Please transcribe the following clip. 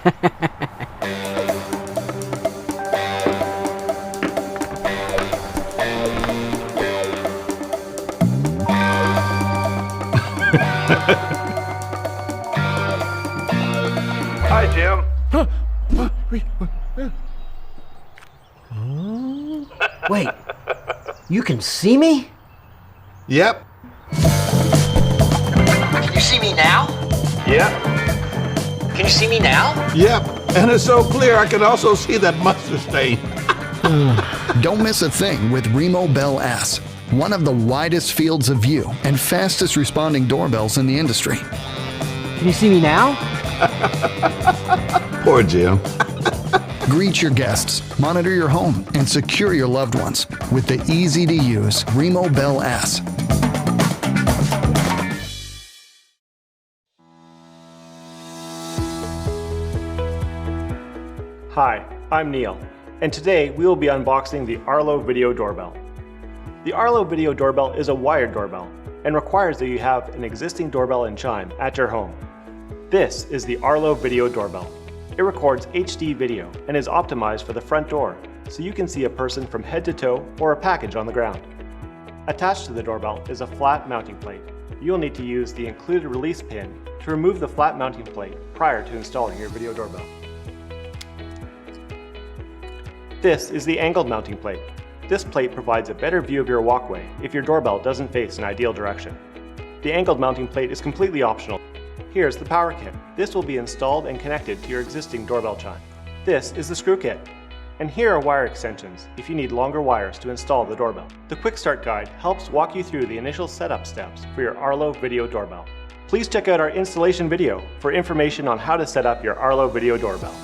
Hi, Jim. Wait, you can see me? Yep. Can you see me now? Yep. Can you see me now? Yep. And it's so clear I can also see that mustard stain. Don't miss a thing with Remo Bell S, one of the widest fields of view and fastest responding doorbells in the industry. Can you see me now? Poor Jim. Greet your guests, monitor your home, and secure your loved ones with the easy-to-use Remo Bell S. Hi, I'm Neil, and today we will be unboxing the Arlo Video Doorbell. The Arlo Video Doorbell is a wired doorbell and requires that you have an existing doorbell and chime at your home. This is the Arlo Video Doorbell. It records HD video and is optimized for the front door, so you can see a person from head to toe or a package on the ground. Attached to the doorbell is a flat mounting plate. You will need to use the included release pin to remove the flat mounting plate prior to installing your video doorbell. This is the angled mounting plate. This plate provides a better view of your walkway if your doorbell doesn't face an ideal direction. The angled mounting plate is completely optional. Here's the power kit. This will be installed and connected to your existing doorbell chime. This is the screw kit. And here are wire extensions if you need longer wires to install the doorbell. The Quick Start Guide helps walk you through the initial setup steps for your Arlo Video Doorbell. Please check out our installation video for information on how to set up your Arlo Video Doorbell.